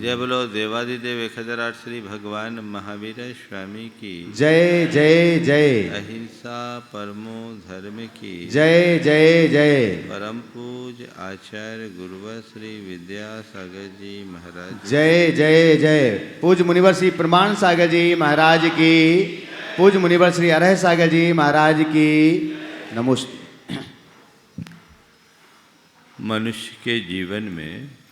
जय बोलो देवादिदेव एकहज़ार श्री भगवान महावीर स्वामी की जय जय जय। अहिंसा परमो धर्म की जय जय जय। परम पूज आचार्य गुरुवर श्री विद्यासागर जी महाराज जय जय जय। पूज मुनिवर श्री प्रमाण सागर जी महाराज की, पूज मुनिवर श्री अरह सागर जी महाराज की नमोस्तु। मनुष्य के जीवन में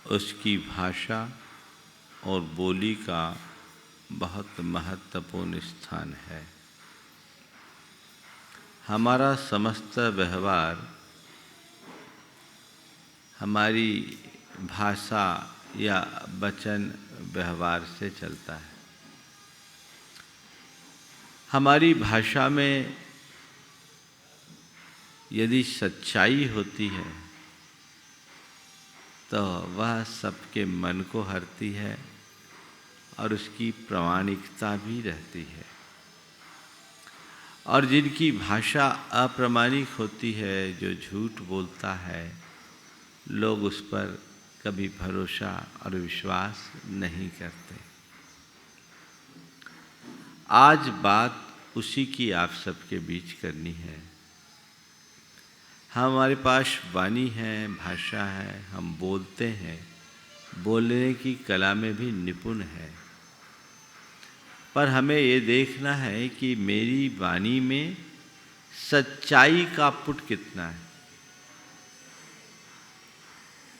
उसकी भाषा और बोली का बहुत महत्वपूर्ण स्थान है। हमारा समस्त व्यवहार हमारी भाषा या वचन व्यवहार से चलता है। हमारी भाषा में यदि सच्चाई होती है तो वह सबके मन को हरती है और उसकी प्रामाणिकता भी रहती है। और जिनकी भाषा अप्रामाणिक होती है, जो झूठ बोलता है, लोग उस पर कभी भरोसा और विश्वास नहीं करते। आज बात उसी की आप सबके बीच करनी है। हमारे पास वाणी है, भाषा है, हम बोलते हैं, बोलने की कला में भी निपुण है। पर हमें ये देखना है कि मेरी वाणी में सच्चाई का पुट कितना है।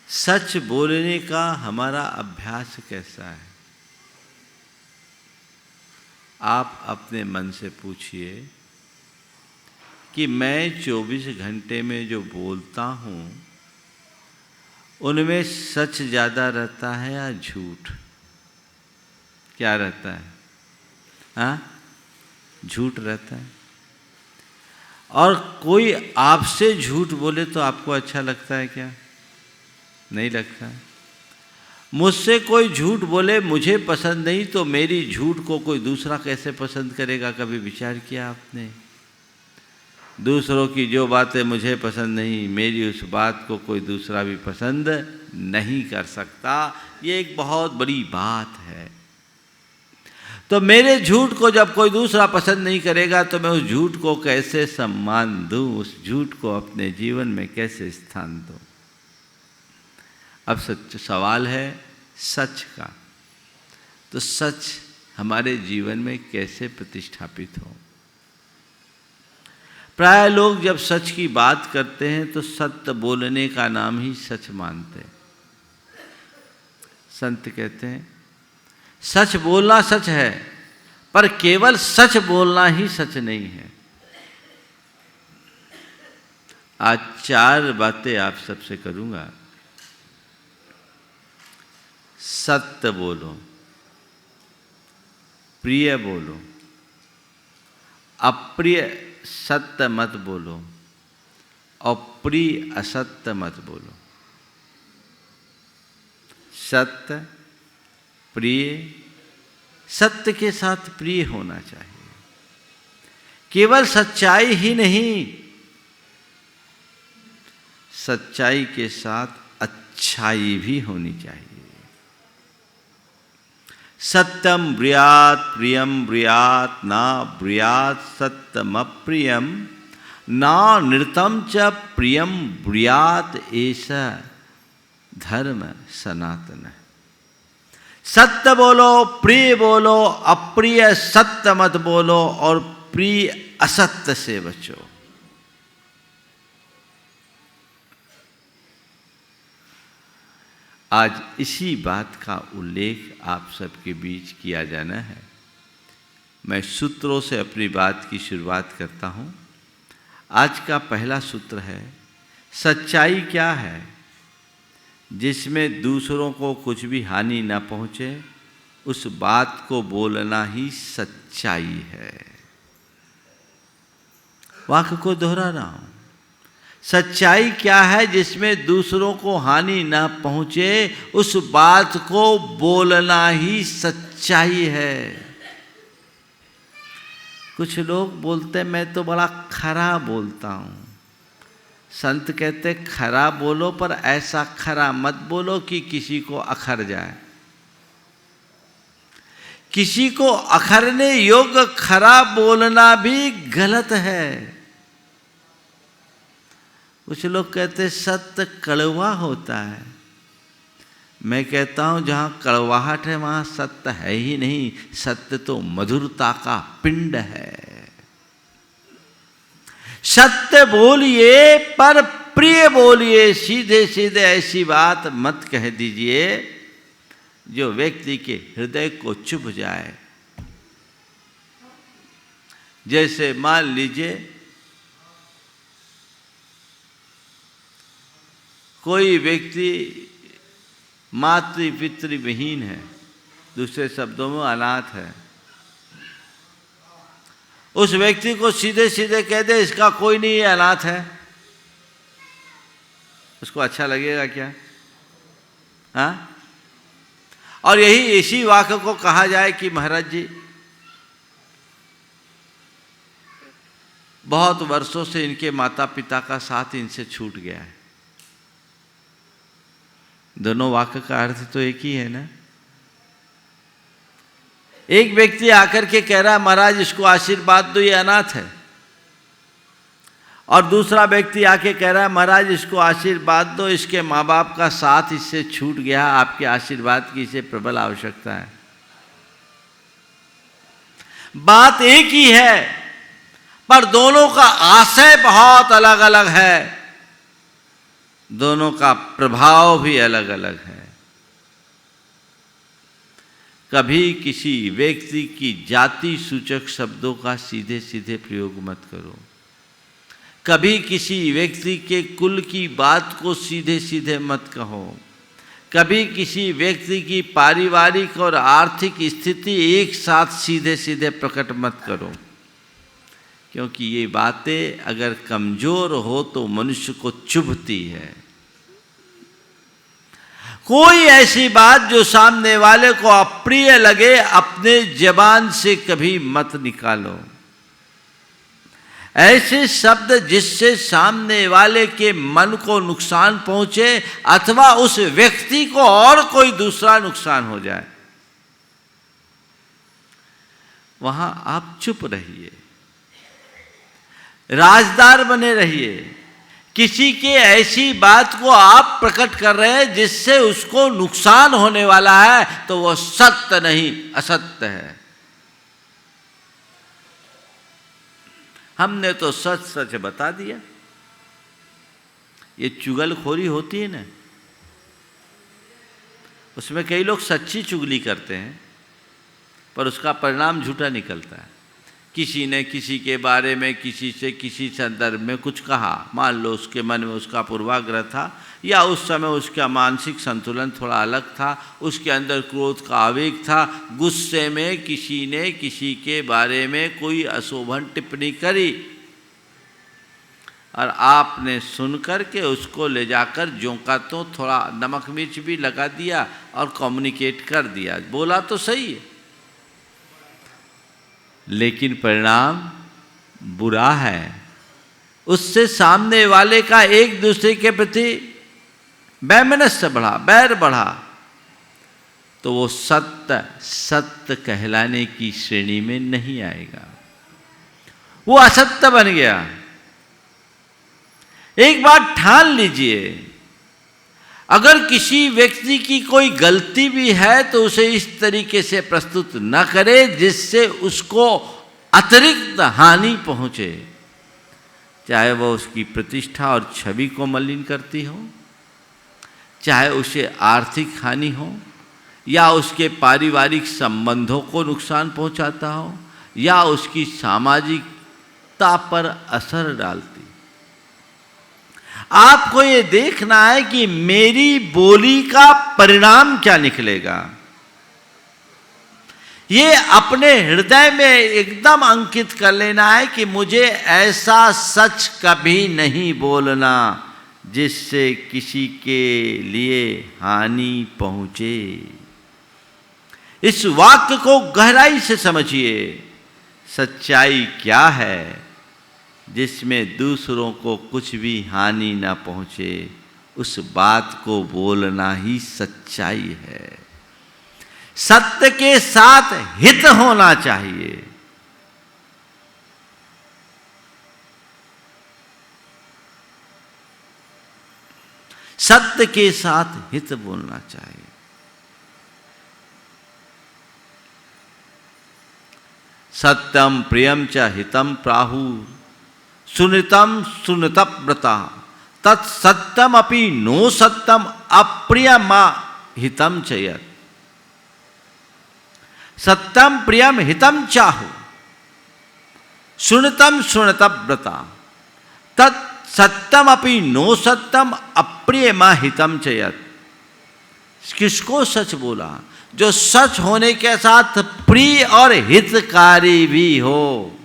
सच बोलने का हमारा अभ्यास कैसा है। आप अपने मन से पूछिए कि मैं 24 घंटे में जो बोलता हूँ उनमें सच ज़्यादा रहता है या झूठ? क्या रहता है? हाँ, झूठ रहता है। और कोई आपसे झूठ बोले तो आपको अच्छा लगता है क्या? नहीं लगता है। मुझसे कोई झूठ बोले, मुझे पसंद नहीं, तो मेरी झूठ को कोई दूसरा कैसे पसंद करेगा? कभी विचार किया आपने? दूसरों की जो बातें मुझे पसंद नहीं, मेरी उस बात को कोई दूसरा भी पसंद नहीं कर सकता। ये एक बहुत बड़ी बात है। तो मेरे झूठ को जब कोई दूसरा पसंद नहीं करेगा तो मैं उस झूठ को कैसे सम्मान दूं? उस झूठ को अपने जीवन में कैसे स्थान दूं? अब सच सवाल है सच का। तो सच हमारे जीवन में कैसे प्रतिष्ठापित हो? प्राय लोग जब सच की बात करते हैं तो सत्य बोलने का नाम ही सच मानते हैं। संत कहते हैं सच बोलना सच है, पर केवल सच बोलना ही सच नहीं है। आज 4 बातें आप सबसे करूंगा। सत्य बोलो, प्रिय बोलो, अप्रिय सत्य मत बोलो और प्रिय असत्य मत बोलो। सत्य, प्रिय, सत्य के साथ प्रिय होना चाहिए। केवल सच्चाई ही नहीं, सच्चाई के साथ अच्छाई भी होनी चाहिए। सत्यम ब्रियात प्रियम ब्रियात ना ब्रियात सत्यम अप्रियम ना नृतम च प्रियम ब्रियात ऐसा धर्म सनातन। सत्य बोलो, प्रिय बोलो, अप्रिय सत्य मत बोलो और प्रिय असत्य से बचो। आज इसी बात का उल्लेख आप सबके बीच किया जाना है। मैं सूत्रों से अपनी बात की शुरुआत करता हूँ। आज का पहला सूत्र है सच्चाई क्या है? जिसमें दूसरों को कुछ भी हानि न पहुँचे, उस बात को बोलना ही सच्चाई है। वाक्य को दोहरा रहा हूँ। सच्चाई क्या है? जिसमें दूसरों को हानि न पहुँचे, उस बात को बोलना ही सच्चाई है। कुछ लोग बोलते मैं तो बड़ा खरा बोलता हूँ, संत कहते खरा बोलो, पर ऐसा खरा मत बोलो कि किसी को अखर जाए। किसी को अखरने योग्य खरा बोलना भी गलत है। कुछ लोग कहते सत्य कड़वा होता है। मैं कहता हूं जहां कड़वाहट है वहां सत्य है ही नहीं। सत्य तो मधुरता का पिंड है। सत्य बोलिए पर प्रिय बोलिए। सीधे सीधे ऐसी बात मत कह दीजिए जो व्यक्ति के हृदय को चुभ जाए। जैसे मान लीजिए कोई व्यक्ति मातृ पितृ विहीन है, दूसरे शब्दों में अनाथ है। उस व्यक्ति को सीधे सीधे कह दे इसका कोई नहीं, ये अनाथ है, उसको अच्छा लगेगा क्या? हाँ? और यही इसी वाक्य को कहा जाए कि महाराज जी बहुत वर्षों से इनके माता पिता का साथ इनसे छूट गया है। दोनों वाक्य का अर्थ तो एक ही है ना। एक व्यक्ति आकर के कह रहा है महाराज इसको आशीर्वाद दो, ये अनाथ है। और दूसरा व्यक्ति आके कह रहा है महाराज इसको आशीर्वाद दो, इसके माँ बाप का साथ इससे छूट गया, आपके आशीर्वाद की इसे प्रबल आवश्यकता है। बात एक ही है पर दोनों का आशय बहुत अलग अलग है, दोनों का प्रभाव भी अलग अलग है। कभी किसी व्यक्ति की जाति सूचक शब्दों का सीधे सीधे प्रयोग मत करो। कभी किसी व्यक्ति के कुल की बात को सीधे सीधे मत कहो। कभी किसी व्यक्ति की पारिवारिक और आर्थिक स्थिति एक साथ सीधे सीधे प्रकट मत करो, क्योंकि ये बातें अगर कमजोर हो तो मनुष्य को चुभती है। कोई ऐसी बात जो सामने वाले को अप्रिय लगे अपने जबान से कभी मत निकालो। ऐसे शब्द जिससे सामने वाले के मन को नुकसान पहुंचे अथवा उस व्यक्ति को और कोई दूसरा नुकसान हो जाए, वहां आप चुप रहिए, राजदार बने रहिए। किसी के ऐसी बात को आप प्रकट कर रहे हैं जिससे उसको नुकसान होने वाला है तो वह सत्य नहीं असत्य है। हमने तो सच सच बता दिया। ये चुगलखोरी होती है ना, उसमें कई लोग सच्ची चुगली करते हैं पर उसका परिणाम झूठा निकलता है। किसी ने किसी के बारे में किसी से किसी संदर्भ में कुछ कहा, मान लो उसके मन में उसका पूर्वाग्रह था या उस समय उसका मानसिक संतुलन थोड़ा अलग था, उसके अंदर क्रोध का आवेग था, गुस्से में किसी ने किसी के बारे में कोई अशोभन टिप्पणी करी और आपने सुनकर के उसको ले जाकर जोंका तो थोड़ा नमक मिर्च भी लगा दिया और कम्युनिकेट कर दिया। बोला तो सही है लेकिन परिणाम बुरा है। उससे सामने वाले का एक दूसरे के प्रति वैमनस्य बढ़ा, बैर बढ़ा, तो वो सत्य सत्य कहलाने की श्रेणी में नहीं आएगा, वो असत्य बन गया। एक बात ठान लीजिए, अगर किसी व्यक्ति की कोई गलती भी है तो उसे इस तरीके से प्रस्तुत न करे जिससे उसको अतिरिक्त हानि पहुंचे, चाहे वह उसकी प्रतिष्ठा और छवि को मलिन करती हो, चाहे उसे आर्थिक हानि हो या उसके पारिवारिक संबंधों को नुकसान पहुंचाता हो या उसकी सामाजिकता पर असर डालती। आपको ये देखना है कि मेरी बोली का परिणाम क्या निकलेगा। ये अपने हृदय में एकदम अंकित कर लेना है कि मुझे ऐसा सच कभी नहीं बोलना जिससे किसी के लिए हानि पहुंचे। इस वाक्य को गहराई से समझिए। सच्चाई क्या है जिसमें दूसरों को कुछ भी हानि न पहुँचे, उस बात को बोलना ही सच्चाई है। सत्य के साथ हित होना चाहिए। सत्य के साथ हित बोलना चाहिए। सत्यम प्रियम च हितम प्राहु सुनितम सुनतव्रता तत्सत्यम अपि नो सत्यम अप्रियमा हितम च यत्। सत्यम प्रियम हितम चाहु सुनतम सुनतव्रता तत् सत्यम अपि नो सत्यम अप्रियमा हितम च यत्। किसको सच बोला? जो सच होने के साथ प्रिय और हितकारी भी हो।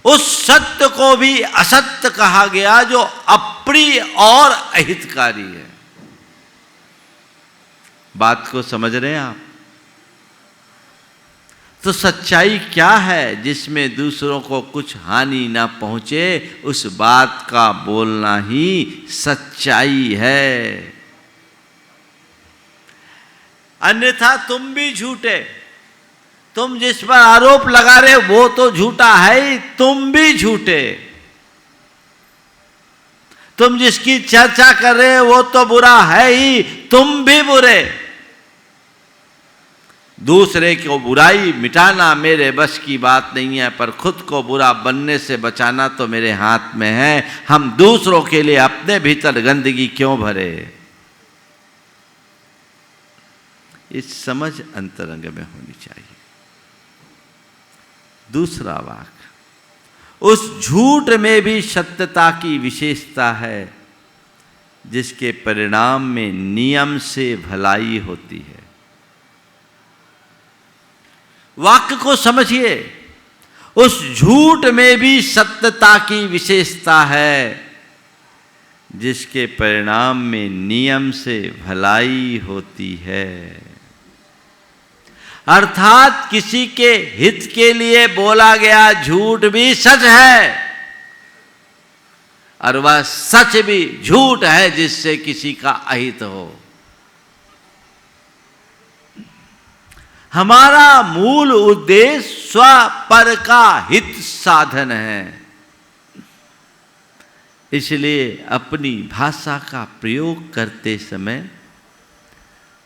उस सत्य को भी असत्य कहा गया जो अप्रिय और अहितकारी है। बात को समझ रहे हैं आप? तो सच्चाई क्या है? जिसमें दूसरों को कुछ हानि ना पहुंचे, उस बात का बोलना ही सच्चाई है। अन्यथा तुम भी झूठे। तुम जिस पर आरोप लगा रहे वो तो झूठा है ही, तुम भी झूठे। तुम जिसकी चर्चा कर रहे वो तो बुरा है ही, तुम भी बुरे। दूसरे को बुराई मिटाना मेरे बस की बात नहीं है, पर खुद को बुरा बनने से बचाना तो मेरे हाथ में है। हम दूसरों के लिए अपने भीतर गंदगी क्यों भरे? इस समझ अंतरंग में होनी चाहिए। दूसरा वाक्य, उस झूठ में भी सत्यता की विशेषता है, जिसके परिणाम में नियम से भलाई होती है। वाक्य को समझिए। उस झूठ में भी सत्यता की विशेषता है, जिसके परिणाम में नियम से भलाई होती है। अर्थात किसी के हित के लिए बोला गया झूठ भी सच है, और वह सच भी झूठ है जिससे किसी का अहित हो। हमारा मूल उद्देश्य स्वपर का हित साधन है। इसलिए अपनी भाषा का प्रयोग करते समय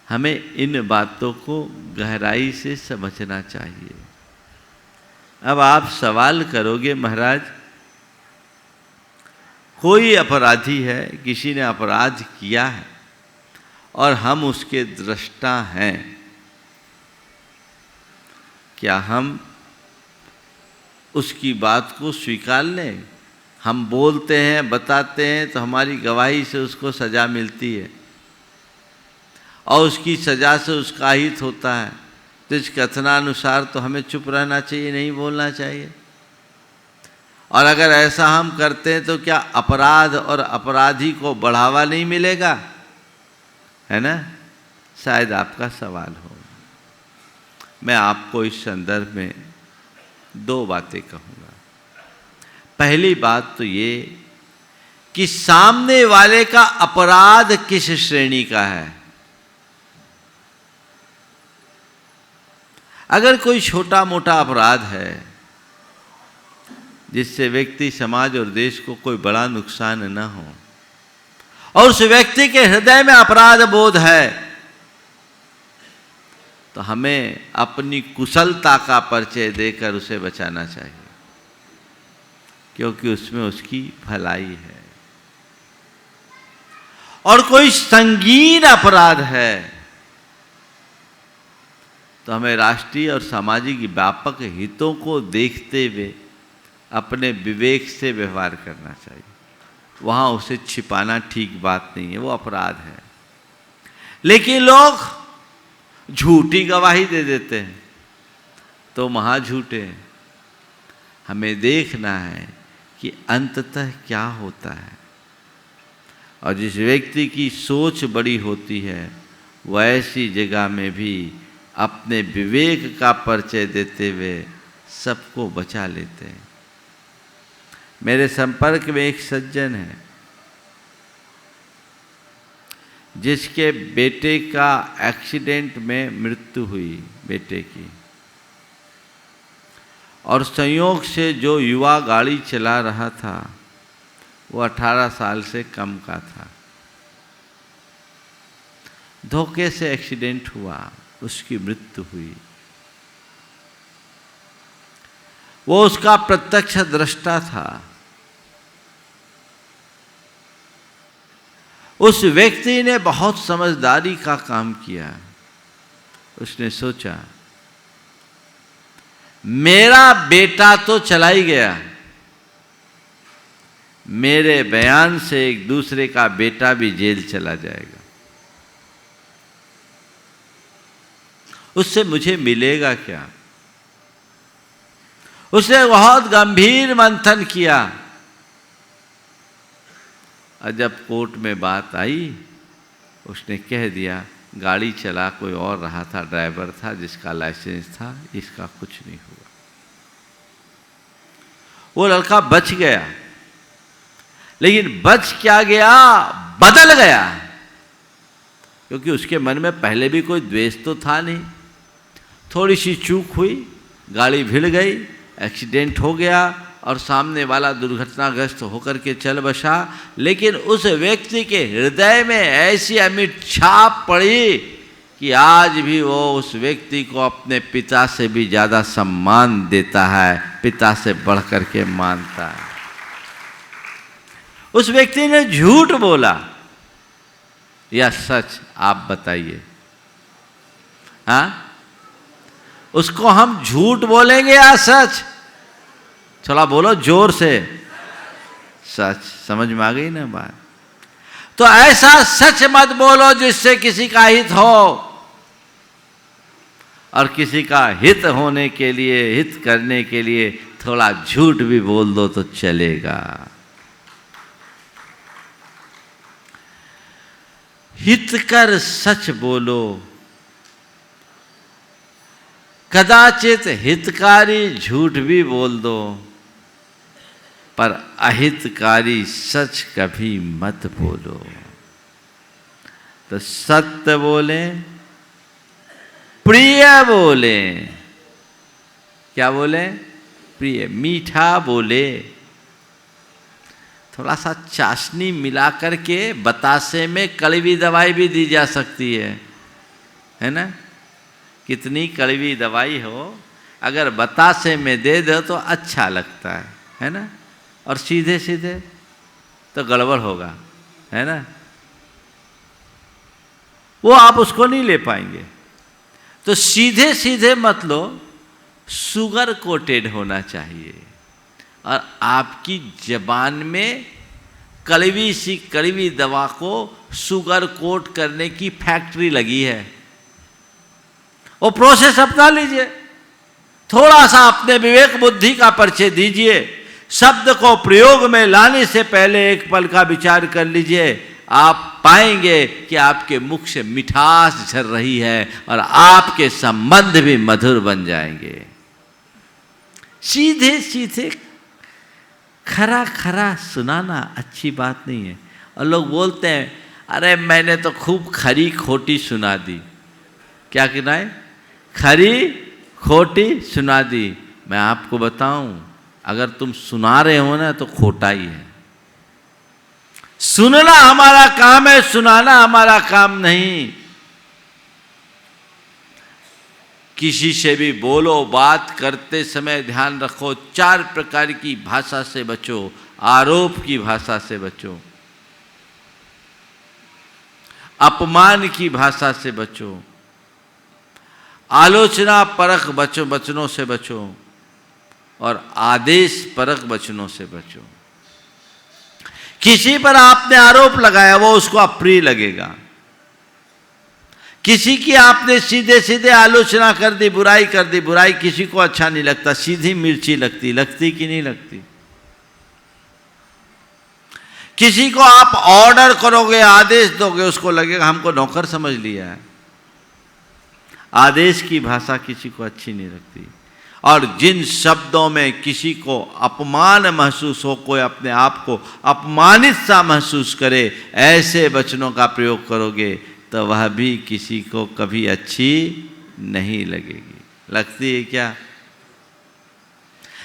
हमें इन बातों को गहराई से समझना चाहिए। अब आप सवाल करोगे, महाराज कोई अपराधी है, किसी ने अपराध किया है और हम उसके दृष्टा हैं, क्या हम उसकी बात को स्वीकार लें? हम बोलते हैं, बताते हैं, तो हमारी गवाही से उसको सज़ा मिलती है और उसकी सज़ा से उसका हित होता है। तो इस कथनानुसार तो हमें चुप रहना चाहिए, नहीं बोलना चाहिए। और अगर ऐसा हम करते हैं तो क्या अपराध और अपराधी को बढ़ावा नहीं मिलेगा? है ना? शायद आपका सवाल हो। मैं आपको इस संदर्भ में दो बातें कहूँगा। पहली बात तो ये कि सामने वाले का अपराध किस श्रेणी का है। अगर कोई छोटा मोटा अपराध है जिससे व्यक्ति, समाज और देश को कोई बड़ा नुकसान न हो, और उस व्यक्ति के हृदय में अपराध बोध है, तो हमें अपनी कुशलता का परिचय देकर उसे बचाना चाहिए, क्योंकि उसमें उसकी भलाई है। और कोई संगीन अपराध है तो हमें राष्ट्रीय और सामाजिक व्यापक हितों को देखते हुए अपने विवेक से व्यवहार करना चाहिए। वहाँ उसे छिपाना ठीक बात नहीं है, वो अपराध है। लेकिन लोग झूठी गवाही दे देते हैं तो महाझूठे हैं। हमें देखना है कि अंततः क्या होता है। और जिस व्यक्ति की सोच बड़ी होती है, वह ऐसी जगह में भी अपने विवेक का परिचय देते हुए सबको बचा लेते हैं। मेरे संपर्क में एक सज्जन है जिसके बेटे का एक्सीडेंट में मृत्यु हुई, बेटे की, और संयोग से जो युवा गाड़ी चला रहा था वो 18 साल से कम का था। धोखे से एक्सीडेंट हुआ, उसकी मृत्यु हुई। वो उसका प्रत्यक्ष दृष्टा था। उस व्यक्ति ने बहुत समझदारी का काम किया। उसने सोचा मेरा बेटा तो चला ही गया, मेरे बयान से एक दूसरे का बेटा भी जेल चला जाएगा, उससे मुझे मिलेगा क्या? उसने बहुत गंभीर मंथन किया और जब कोर्ट में बात आई उसने कह दिया गाड़ी चला कोई और रहा था, ड्राइवर था जिसका लाइसेंस था, इसका कुछ नहीं हुआ। वो लड़का बच गया, लेकिन बच क्या गया, बदल गया, क्योंकि उसके मन में पहले भी कोई द्वेष तो था नहीं। थोड़ी सी चूक हुई, गाड़ी भिड़ गई, एक्सीडेंट हो गया और सामने वाला दुर्घटनाग्रस्त होकर के चल बसा। लेकिन उस व्यक्ति के हृदय में ऐसी अमिट छाप पड़ी कि आज भी वो उस व्यक्ति को अपने पिता से भी ज़्यादा सम्मान देता है, पिता से बढ़ कर के मानता है। उस व्यक्ति ने झूठ बोला या सच, आप बताइए? हाँ, उसको हम झूठ बोलेंगे या सच? थोड़ा बोलो जोर से। सच। समझ में आ गई ना बात? तो ऐसा सच मत बोलो जिससे किसी का हित हो, और किसी का हित होने के लिए, हित करने के लिए थोड़ा झूठ भी बोल दो तो चलेगा। हित कर सच बोलो। कदाचित हितकारी झूठ भी बोल दो, पर अहितकारी सच कभी मत बोलो। तो सत्य बोले, प्रिय बोले। क्या बोले? प्रिय, मीठा बोले। थोड़ा सा चाशनी मिला करके बतासे में कड़वी दवाई भी दी जा सकती है ना? कितनी कड़वी दवाई हो, अगर बतासे में दे दो तो अच्छा लगता है ना? और सीधे सीधे तो गड़बड़ होगा, है ना? वो आप उसको नहीं ले पाएंगे। तो सीधे सीधे मत लो, शुगर कोटेड होना चाहिए। और आपकी जबान में कड़वी सी कड़वी दवा को शुगर कोट करने की फैक्ट्री लगी है। वो प्रोसेस अपना लीजिए। थोड़ा सा अपने विवेक बुद्धि का परिचय दीजिए। शब्द को प्रयोग में लाने से पहले एक पल का विचार कर लीजिए। आप पाएंगे कि आपके मुख से मिठास झर रही है और आपके संबंध भी मधुर बन जाएंगे। सीधे सीधे खरा खरा सुनाना अच्छी बात नहीं है। और लोग बोलते हैं अरे मैंने तो खूब खरी खोटी सुना दी। क्या कहना है? खरी खोटी सुना दी। मैं आपको बताऊं, अगर तुम सुना रहे हो ना तो खोटा ही है। सुनना हमारा काम है, सुनाना हमारा काम नहीं। किसी से भी बोलो, बात करते समय ध्यान रखो, 4 प्रकार की भाषा से बचो। आरोप की भाषा से बचो, अपमान की भाषा से बचो, आलोचना परक वचनों से बचो, और आदेश परक वचनों से बचो। किसी पर आपने आरोप लगाया, वो उसको अप्रिय लगेगा। किसी की आपने सीधे सीधे आलोचना कर दी, बुराई कर दी, बुराई किसी को अच्छा नहीं लगता। सीधी मिर्ची लगती कि नहीं लगती? किसी को आप ऑर्डर करोगे, आदेश दोगे, उसको लगेगा हमको नौकर समझ लिया है। आदेश की भाषा किसी को अच्छी नहीं लगती। और जिन शब्दों में किसी को अपमान महसूस हो, कोई अपने आप को अपमानित सा महसूस करे, ऐसे वचनों का प्रयोग करोगे तो वह भी किसी को कभी अच्छी नहीं लगेगी। लगती है क्या?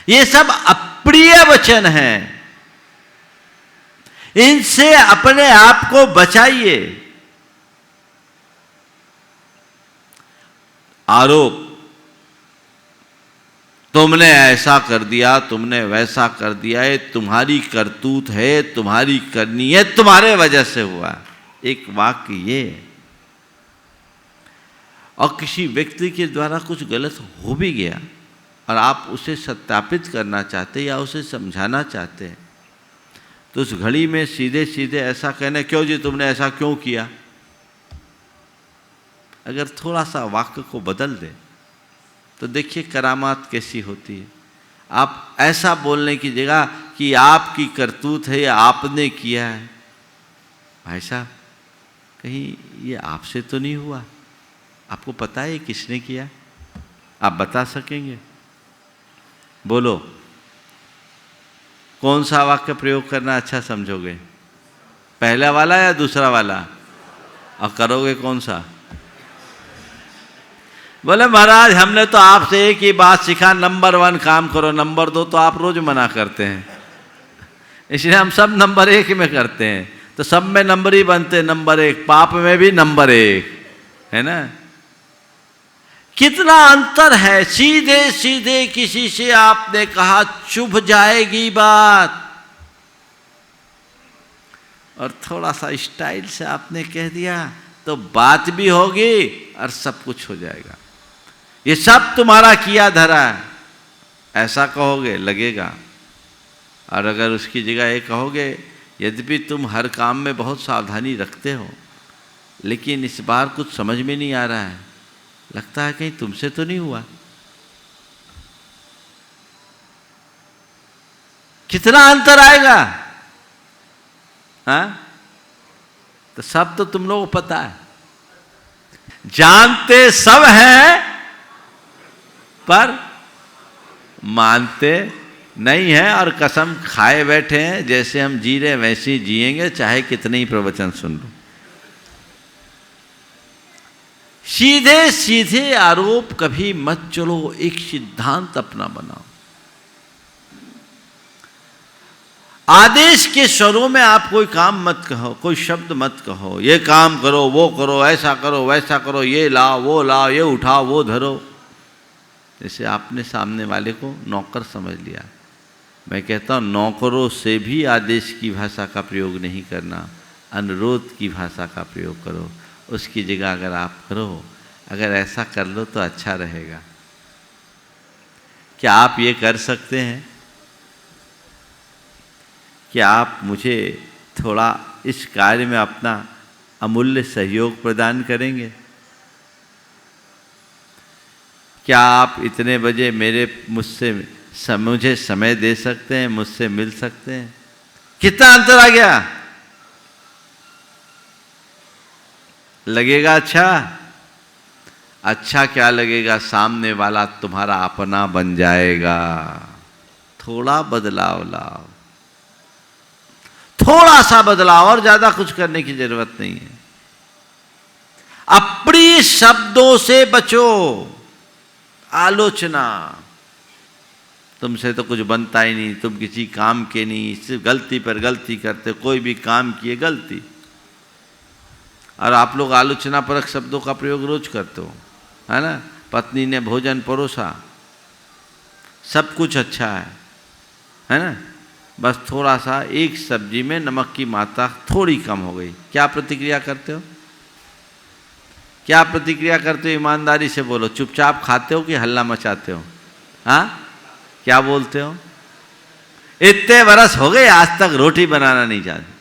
ये सब अप्रिय वचन हैं, इनसे अपने आप को बचाइए। आरोप, तुमने ऐसा कर दिया, तुमने वैसा कर दिया, ये तुम्हारी करतूत है, तुम्हारी करनी है, तुम्हारे वजह से हुआ, एक वाक्य ये। और किसी व्यक्ति के द्वारा कुछ गलत हो भी गया और आप उसे सत्यापित करना चाहते या उसे समझाना चाहते हैं, तो उस घड़ी में सीधे सीधे ऐसा कहना, क्यों जी तुमने ऐसा क्यों किया, अगर थोड़ा सा वाक्य को बदल दे तो देखिए करामात कैसी होती है। आप ऐसा बोलने की जगह कि आपकी करतूत है या आपने किया है, भाई साहब कहीं ये आपसे तो नहीं हुआ, आपको पता है किसने किया, आप बता सकेंगे? बोलो, कौन सा वाक्य प्रयोग करना अच्छा समझोगे, पहला वाला या दूसरा वाला? और करोगे कौन सा? बोले महाराज हमने तो आपसे एक ही बात सीखा, नंबर 1 काम करो, नंबर 2 तो आप रोज मना करते हैं, इसलिए हम सब नंबर 1 में करते हैं, तो सब में नंबर ही बनते, नंबर 1, पाप में भी नंबर 1, है ना? कितना अंतर है। सीधे सीधे किसी से आपने कहा चुभ जाएगी बात, और थोड़ा सा स्टाइल से आपने कह दिया तो बात भी होगी और सब कुछ हो जाएगा। ये सब तुम्हारा किया धरा है, ऐसा कहोगे लगेगा। और अगर उसकी जगह ये कहोगे, यद्यपि तुम हर काम में बहुत सावधानी रखते हो, लेकिन इस बार कुछ समझ में नहीं आ रहा है, लगता है कहीं तुमसे तो नहीं हुआ। कितना अंतर आएगा, हाँ? तो सब तो तुम लोगों को पता है, जानते सब हैं पर मानते नहीं है, और कसम खाए बैठे हैं जैसे हम जी रहे वैसे ही जिएंगे, चाहे कितने ही प्रवचन सुन लो। सीधे सीधे आरोप कभी मत चलो, एक सिद्धांत अपना बनाओ। आदेश के स्वरों में आप कोई काम मत कहो, कोई शब्द मत कहो, ये काम करो, वो करो, ऐसा करो, वैसा करो, ये लाओ, वो लाओ, ये उठाओ, वो धरो। जैसे आपने सामने वाले को नौकर समझ लिया, मैं कहता हूँ नौकरों से भी आदेश की भाषा का प्रयोग नहीं करना, अनुरोध की भाषा का प्रयोग करो। उसकी जगह अगर आप करो, अगर ऐसा कर लो तो अच्छा रहेगा। क्या आप ये कर सकते हैं? क्या आप मुझे थोड़ा इस कार्य में अपना अमूल्य सहयोग प्रदान करेंगे? क्या आप इतने बजे मुझे समय दे सकते हैं, मुझसे मिल सकते हैं? कितना अंतर आ गया? लगेगा अच्छा? अच्छा क्या लगेगा, सामने वाला तुम्हारा अपना बन जाएगा। थोड़ा बदलाव लाओ, थोड़ा सा बदलाव, और ज्यादा कुछ करने की जरूरत नहीं है। अप्रिय शब्दों से बचो। आलोचना, तुमसे तो कुछ बनता ही नहीं, तुम किसी काम के नहीं, सिर्फ गलती पर गलती करते, कोई भी काम किए गलती। और आप लोग आलोचना परक शब्दों का प्रयोग रोज करते हो, है ना? पत्नी ने भोजन परोसा, सब कुछ अच्छा है ना? बस थोड़ा सा एक सब्जी में नमक की मात्रा थोड़ी कम हो गई, क्या प्रतिक्रिया करते हो? क्या प्रतिक्रिया करते हो? ईमानदारी से बोलो। चुपचाप खाते हो कि हल्ला मचाते हो? हाँ, क्या बोलते हो? इतने बरस हो गए आज तक रोटी बनाना नहीं जानते,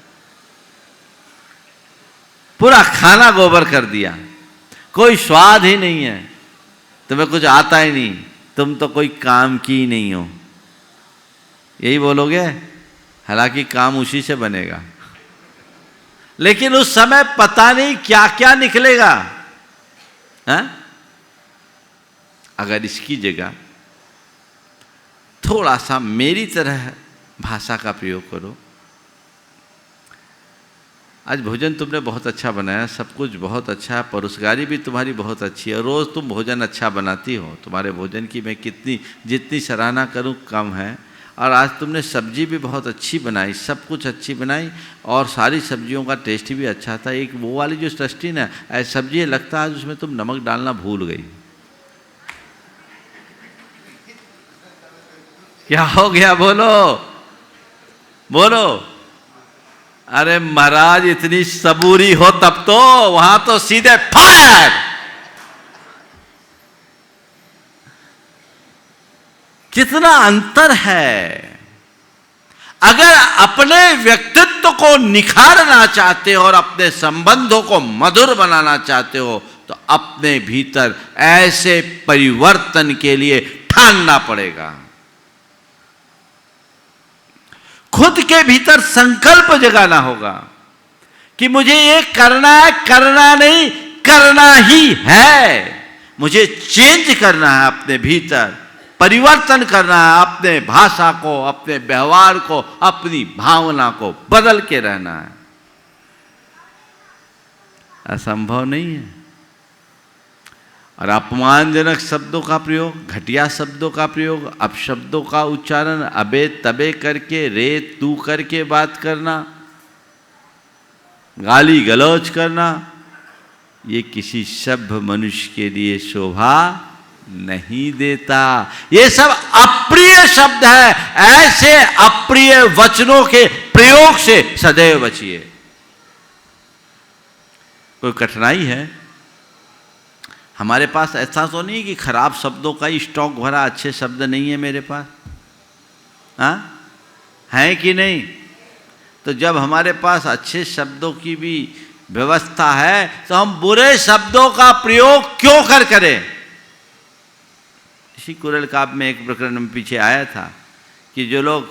पूरा खाना गोबर कर दिया, कोई स्वाद ही नहीं है, तुम्हें कुछ आता ही नहीं, तुम तो कोई काम की ही नहीं हो, यही बोलोगे? हालांकि काम उसी से बनेगा, लेकिन उस समय पता नहीं क्या क्या निकलेगा। हाँ? अगर इसकी जगह थोड़ा सा मेरी तरह भाषा का प्रयोग करो। आज भोजन तुमने बहुत अच्छा बनाया, सब कुछ बहुत अच्छा है, परोसगारी भी तुम्हारी बहुत अच्छी है, रोज़ तुम भोजन अच्छा बनाती हो, तुम्हारे भोजन की मैं जितनी सराहना करूं कम है। और आज तुमने सब्जी भी बहुत अच्छी बनाई, सब कुछ अच्छी बनाई और सारी सब्जियों का टेस्ट भी अच्छा था। एक वो वाली जो सृष्टि ना ऐसी सब्जी लगता है उसमें तुम नमक डालना भूल गई। क्या हो गया बोलो बोलो। अरे महाराज इतनी सबूरी हो तब तो वहां तो सीधे फायर। कितना अंतर है। अगर अपने व्यक्तित्व को निखारना चाहते हो और अपने संबंधों को मधुर बनाना चाहते हो तो अपने भीतर ऐसे परिवर्तन के लिए ठानना पड़ेगा। खुद के भीतर संकल्प जगाना होगा कि मुझे ये करना है, करना नहीं करना ही है। मुझे चेंज करना है, अपने भीतर परिवर्तन करना है, अपने भाषा को, अपने व्यवहार को, अपनी भावना को बदल के रहना है। असंभव नहीं है। और अपमानजनक शब्दों का प्रयोग, घटिया शब्दों का प्रयोग, अपशब्दों का उच्चारण, अबे तबे करके, रे तू करके बात करना, गाली गलौज करना, ये किसी सभ्य मनुष्य के लिए शोभा नहीं देता। ये सब अप्रिय शब्द है। ऐसे अप्रिय वचनों के प्रयोग से सदैव बचिए। कोई कठिनाई है? हमारे पास ऐसा तो नहीं कि खराब शब्दों का ही स्टॉक भरा, अच्छे शब्द नहीं है मेरे पास, हाँ है कि नहीं? तो जब हमारे पास अच्छे शब्दों की भी व्यवस्था है तो हम बुरे शब्दों का प्रयोग क्यों करें? इसी कुरल काव्य में एक प्रकरण में पीछे आया था कि जो लोग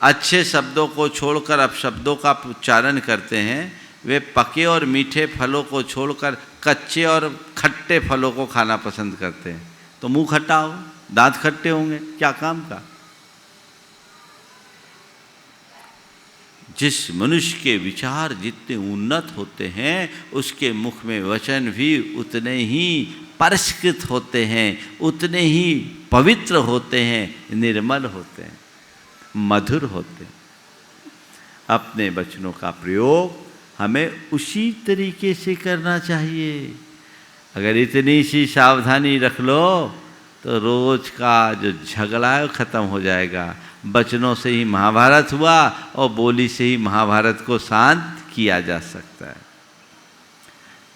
अच्छे शब्दों को छोड़कर अपशब्दों का उच्चारण करते हैं वे पके और मीठे फलों को छोड़कर कच्चे और खट्टे फलों को खाना पसंद करते हैं। तो मुंह खट्टा हो, दांत खट्टे होंगे, क्या काम का? जिस मनुष्य के विचार जितने उन्नत होते हैं उसके मुख में वचन भी उतने ही परिष्कृत होते हैं, उतने ही पवित्र होते हैं, निर्मल होते हैं, मधुर होते हैं। अपने वचनों का प्रयोग हमें उसी तरीके से करना चाहिए। अगर इतनी सी सावधानी रख लो तो रोज का जो झगड़ा है वो खत्म हो जाएगा। वचनों से ही महाभारत हुआ और बोली से ही महाभारत को शांत किया जा सकता है।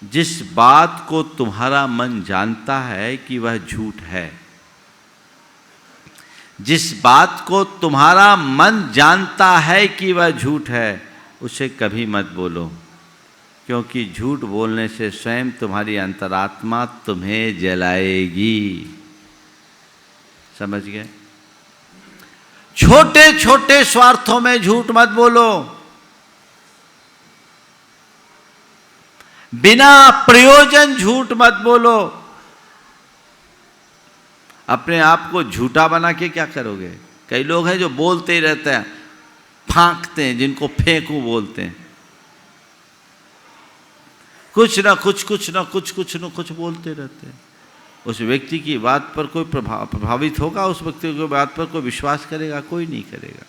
जिस बात को तुम्हारा मन जानता है कि वह झूठ है, जिस बात को तुम्हारा मन जानता है कि वह झूठ है, उसे कभी मत बोलो, क्योंकि झूठ बोलने से स्वयं तुम्हारी अंतरात्मा तुम्हें जलाएगी। समझ गए? छोटे छोटे स्वार्थों में झूठ मत बोलो, बिना प्रयोजन झूठ मत बोलो। अपने आप को झूठा बना के क्या करोगे? कई लोग हैं जो बोलते ही रहते हैं, फांकते हैं, जिनको फेंकू बोलते हैं, कुछ ना कुछ बोलते रहते हैं। उस व्यक्ति की बात पर कोई प्रभावित होगा? उस व्यक्ति की बात पर कोई विश्वास करेगा? कोई नहीं करेगा।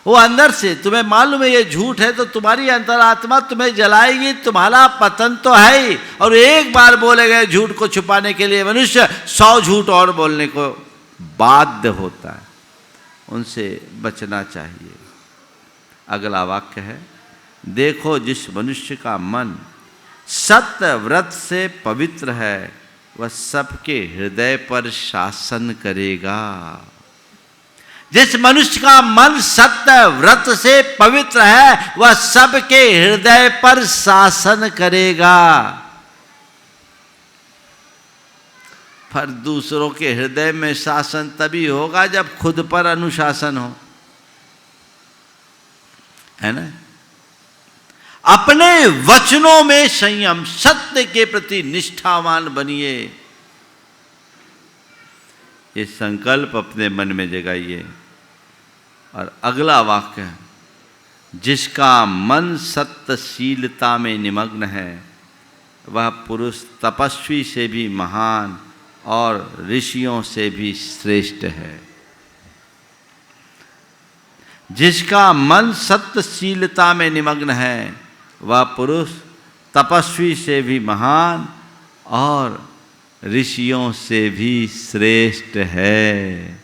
वो अंदर से तुम्हें मालूम है ये झूठ है तो तुम्हारी अंतरात्मा तुम्हें जलाएगी, तुम्हारा पतन तो है ही। और एक बार बोले गए झूठ को छुपाने के लिए मनुष्य 100 झूठ और बोलने को बाध्य होता है। उनसे बचना चाहिए। अगला वाक्य है, देखो जिस मनुष्य का मन सत्य व्रत से पवित्र है वह सबके हृदय पर शासन करेगा। जिस मनुष्य का मन सत्य व्रत से पवित्र है वह सबके हृदय पर शासन करेगा। पर दूसरों के हृदय में शासन तभी होगा जब खुद पर अनुशासन हो, है ना? अपने वचनों में संयम, सत्य के प्रति निष्ठावान बनिए। ये संकल्प अपने मन में जगाइए। और अगला वाक्य है, जिसका मन सत्यशीलता में निमग्न है वह पुरुष तपस्वी से भी महान और ऋषियों से भी श्रेष्ठ है। जिसका मन सत्यशीलता में निमग्न है वह पुरुष तपस्वी से भी महान और ऋषियों से भी श्रेष्ठ है।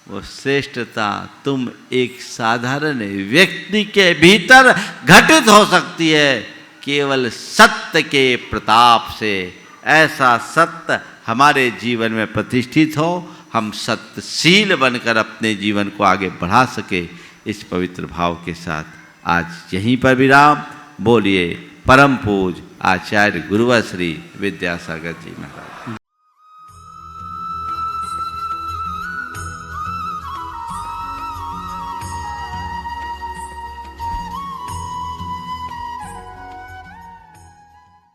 वो श्रेष्ठता तुम एक साधारण व्यक्ति के भीतर घटित हो सकती है केवल सत्य के प्रताप से। ऐसा सत्य हमारे जीवन में प्रतिष्ठित हो, हम सत्यशील बनकर अपने जीवन को आगे बढ़ा सके, इस पवित्र भाव के साथ आज यहीं पर विराम। बोलिए परम पूज आचार्य गुरुवर श्री विद्यासागर जी महाराज।